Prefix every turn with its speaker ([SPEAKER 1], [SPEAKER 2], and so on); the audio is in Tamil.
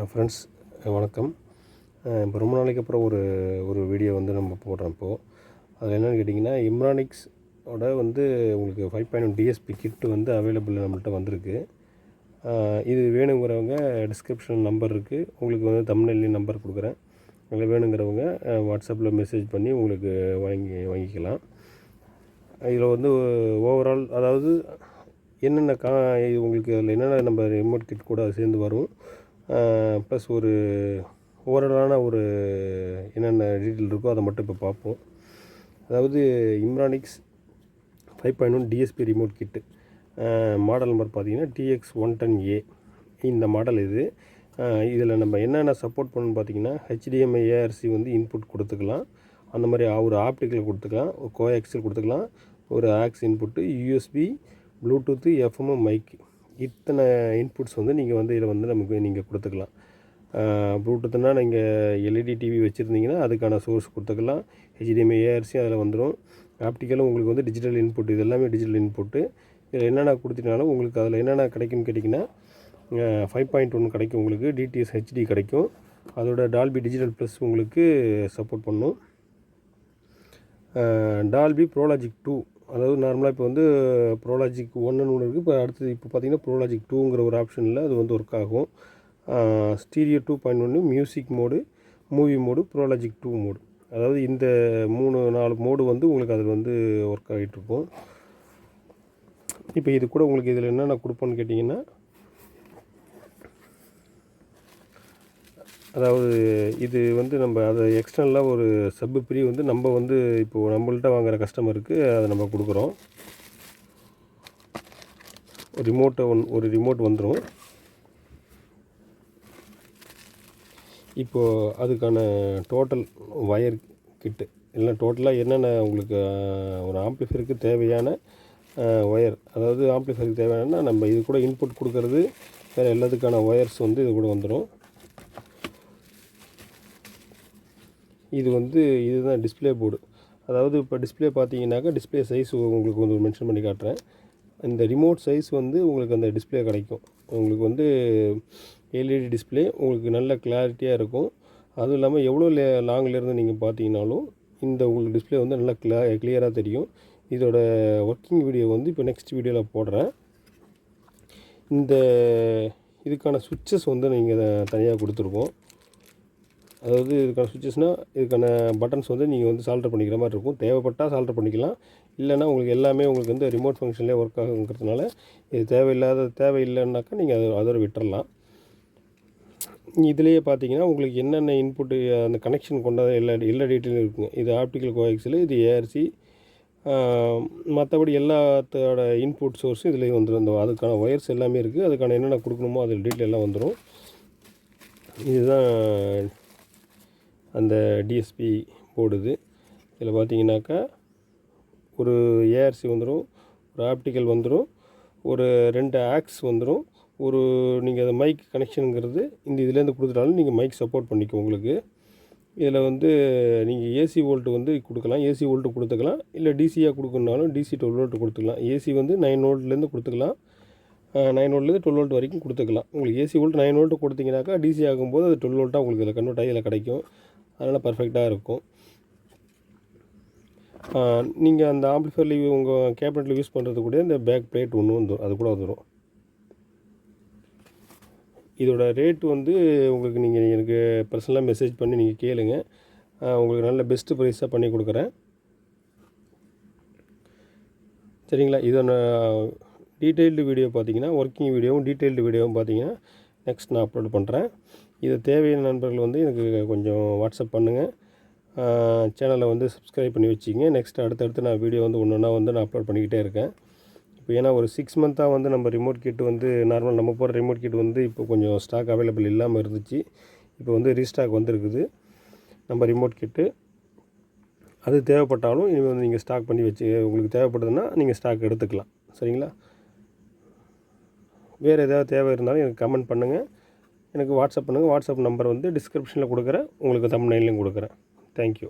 [SPEAKER 1] ஃப்ரெண்ட்ஸ் வணக்கம். இப்போ ரொம்ப நாளைக்கு அப்புறம் ஒரு ஒரு வீடியோ வந்து நம்ம போடுறோம். இப்போது அதில் என்னென்னு கேட்டிங்கன்னா, இம்ரானிக்ஸோட வந்து உங்களுக்கு 5.1 டிஎஸ்பி கிட்டு வந்து அவைலபிள் நம்மள்கிட்ட வந்திருக்கு. இது வேணுங்கிறவங்க டிஸ்கிரிப்ஷன் நம்பர் இருக்குது, உங்களுக்கு வந்து தம்ப்நெயில்லையும் நம்பர் கொடுக்குறேன். அதில் வேணுங்கிறவங்க வாட்ஸ்அப்பில் மெசேஜ் பண்ணி உங்களுக்கு வாங்கிக்கலாம். இதில் வந்து ஓவரால் அதாவது என்னென்ன இது உங்களுக்கு அதில் என்னென்ன நம்ம ரிமோட் கிட் கூட சேர்ந்து வரும், ப்ளஸ் ஒரு ஓவராலான ஒரு என்னென்ன டீட்டெயில் இருக்கோ அதை மட்டும் இப்போ பார்ப்போம். அதாவது இம்ரானிக்ஸ் 5.1 DSP remote kit model number பார்த்திங்கன்னா TX110A இந்த மாடல் இது. இதில் நம்ம என்னென்ன சப்போர்ட் பண்ணணும்னு பார்த்திங்கன்னா, HDMI ARC வந்து இன்புட் கொடுத்துக்கலாம், அந்த மாதிரி ஒரு ஆப்டிக்கல் கொடுத்துக்கலாம், கோஆக்சியல் கொடுத்துக்கலாம், ஒரு aux input, USB, Bluetooth, FM, mic, இத்தனை இன்புட்ஸ் வந்து நீங்கள் வந்து இதில் வந்து நமக்கு நீங்கள் கொடுத்துக்கலாம். ப்ளூடூத்துனா நீங்கள் LED டிவி வச்சுருந்தீங்கன்னா அதுக்கான சோர்ஸ் கொடுத்துக்கலாம். HDMI ARC அதில் வந்துடும். ஆப்டிக்கலும் உங்களுக்கு வந்து டிஜிட்டல் இன்புட், இது எல்லாமே டிஜிட்டல் இன்புட்டு. இதில் என்னென்ன கொடுத்துட்டாலும் உங்களுக்கு அதில் என்னென்ன கிடைக்கும்னு கேட்டிங்கன்னா, 5.1 கிடைக்கும், உங்களுக்கு DTS HD கிடைக்கும், அதோட டால்பி டிஜிட்டல் ப்ளஸ் உங்களுக்கு சப்போர்ட் பண்ணும். டால்பி ப்ரோலாஜிக் 2, அதாவது நார்மலாக இப்போ வந்து ப்ரோலாஜிக் 1ன்னு ஒன்று இருக்குது, இப்போ அடுத்தது இப்போ பார்த்திங்கன்னா ப்ரோலாஜிக் 2ங்கிற ஒரு ஆப்ஷனில் அது வந்து ஒர்க் ஆகும். Stereo 2.1, music mode, movie mode, Pro Logic 2 mode, அதாவது இந்த 3-4 மோடு வந்து உங்களுக்கு அதில் வந்து ஒர்க் ஆகிட்டுருக்கும். இப்போ இது கூட உங்களுக்கு இதில் என்னென்ன கொடுப்போன்னு கேட்டிங்கன்னா, அதாவது இது வந்து நம்ம அதை எக்ஸ்டர்னலாக ஒரு சப்பு ஃப்ரீ வந்து நம்ம வந்து இப்போது நம்மள்கிட்ட வாங்குகிற கஸ்டமருக்கு அதை நம்ம கொடுக்குறோம். ஒரு ரிமோட் வந்துடும். இப்போது அதுக்கான டோட்டல் வயர் கிட்டு இல்லை டோட்டலாக என்னென்ன உங்களுக்கு ஒரு ஆம்ப்ளிஃபையருக்கு தேவையான ஒயர், அதாவது ஆம்ப்ளிஃபையருக்கு தேவையான நம்ம இது கூட இன்புட் கொடுக்கறது வேறு எல்லாத்துக்கான ஒயர்ஸ் வந்து இது கூட வந்துடும். இது வந்து இதுதான் டிஸ்பிளே போர்டு. அதாவது இப்போ டிஸ்பிளே பார்த்தீங்கன்னாக்கா, டிஸ்பிளே சைஸ் உங்களுக்கு வந்து மென்ஷன் பண்ணி காட்டுறேன். இந்த ரிமோட் சைஸ் வந்து உங்களுக்கு அந்த டிஸ்பிளே கிடைக்கும். உங்களுக்கு வந்து LED டிஸ்பிளே உங்களுக்கு நல்ல கிளாரிட்டியாக இருக்கும். அதுவும் இல்லாமல் எவ்வளோ லாங்கிலேருந்து நீங்கள் பார்த்தீங்கன்னாலும் இந்த உங்களுக்கு டிஸ்பிளே வந்து நல்லா கிளியராக தெரியும். இதோட ஒர்க்கிங் வீடியோ வந்து இப்போ நெக்ஸ்ட் வீடியோவில் போடுறேன். இதுக்கான சுவிட்சஸ் வந்து நீங்கள் தனியாக கொடுத்துருக்கோம். அதாவது இதுக்கான சுவிட்சஸ்னால் இதுக்கான பட்டன்ஸ் வந்து நீங்கள் வந்து சால்டர் பண்ணிக்கிற மாதிரி இருக்கும். தேவைப்பட்டால் சால்டர் பண்ணிக்கலாம், இல்லைனா உங்களுக்கு எல்லாமே உங்களுக்கு வந்து ரிமோட் ஃபங்க்ஷன்லேயே ஒர்க் ஆகுங்கிறதுனால இது தேவையில்லைன்னாக்கா நீங்கள் அதோட விட்டுறலாம். இதுலேயே பார்த்தீங்கன்னா உங்களுக்கு என்னென்ன இன்புட்டு அந்த கனெக்ஷன் கொண்ட எல்லா டீட்டெயிலும் இருக்குங்க. இது ஆப்டிக்கல் கோஆக்சியல், இது ARC, மற்றபடி எல்லாத்தோட இன்புட் சோர்ஸும் இதில் வந்துடும். அதுக்கான ஒயர்ஸ் எல்லாமே இருக்குது, அதுக்கான என்னென்ன கொடுக்கணுமோ அதில் டீட்டெயில் எல்லாம் வந்துடும். இதுதான் அந்த டிஎஸ்பி போர்டு. இதில் பார்த்தீங்கன்னாக்கா ஒரு ARC வந்துடும், ஒரு ஆப்டிக்கல் வந்துடும், ஒரு 2 ஆக்ஸ் வந்துடும், ஒரு நீங்கள் அந்த மைக் கனெக்ஷனுங்கிறது இந்த இதுலேருந்து கொடுத்துட்டாலும் நீங்கள் மைக் சப்போர்ட் பண்ணிக்கும் உங்களுக்கு. இதில் வந்து நீங்கள் AC வோல்ட்டு வந்து கொடுக்கலாம், AC வோல்ட்டு கொடுத்துக்கலாம், இல்லை டிசியாக கொடுக்கணுனாலும் DC 12 வோல்ட்டு கொடுத்துக்கலாம். AC வந்து 9 வோல்ட்லேருந்து கொடுத்துக்கலாம், 9 வோல்ட்லேருந்து 12 வோல்ட் வரைக்கும் கொடுத்துக்கலாம். உங்களுக்கு AC வோல்ட் 9 வோல்ட்டு கொடுத்தீங்கன்னாக்கா DC ஆகும்போது அது 12 வோல்ட்டாக உங்களுக்கு இதில் கன்வெர்ட் ஆகி இதில் கிடைக்கும். அதனால் பர்ஃபெக்டாக இருக்கும். நீங்கள் அந்த ஆம்ப்ளிஃபையரில் உங்கள் கேபினெட்டில் யூஸ் பண்ணுறது கூட இந்த பேக் பிளேட் ஒன்று வந்துடும், அது கூட வந்துடும். இதோட ரேட் வந்து உங்களுக்கு நீங்கள் எனக்கு பர்சனலாக மெசேஜ் பண்ணி நீங்கள் கேளுங்க, உங்களுக்கு நல்ல பெஸ்ட்டு ப்ரைஸாக பண்ணி கொடுக்குறேன். சரிங்களா? இதோட டீட்டெயில்டு வீடியோ பார்த்தீங்கன்னா, ஒர்க்கிங் வீடியோவும் டீட்டெயில்டு வீடியோவும் பார்த்தீங்கன்னா நெக்ஸ்ட் நான் அப்லோட் பண்ணுறேன். இது தேவையான நண்பர்கள் வந்து எனக்கு கொஞ்சம் வாட்ஸ்அப் பண்ணுங்கள், சேனலை வந்து சப்ஸ்கிரைப் பண்ணி வச்சுக்கிங்க. நெக்ஸ்ட் அடுத்தடுத்து நான் வீடியோ வந்து ஒன்று ஒன்றா வந்து நான் அப்லோட் பண்ணிக்கிட்டே இருக்கேன். இப்போ ஏன்னா ஒரு 6 மந்த்தாக வந்து நம்ம ரிமோட் கிட் வந்து நார்மல் நம்ம போகிற ரிமோட் கிட் வந்து இப்போ கொஞ்சம் ஸ்டாக் அவைலபிள் இல்லாமல் இருந்துச்சு. இப்போ வந்து ரீஸ்டாக் வந்துருக்குது நம்ம ரிமோட் கிட்டு. அது தேவைப்பட்டாலும் இனிமேல் வந்து நீங்கள் ஸ்டாக் பண்ணி வச்சு உங்களுக்கு தேவைப்படுதுன்னா நீங்கள் ஸ்டாக் எடுத்துக்கலாம். சரிங்களா? வேறு ஏதாவது தேவை இருந்தாலும் எனக்கு கமெண்ட் பண்ணுங்கள், எனக்கு வாட்ஸ்அப் பண்ணுங்கள். வாட்ஸ்அப் நம்பர் வந்து டிஸ்கிரிப்ஷனில் கொடுக்குறேன், உங்களுக்கு தம்ப்நெயில்லையும் கொடுக்குறேன். தேங்க்யூ.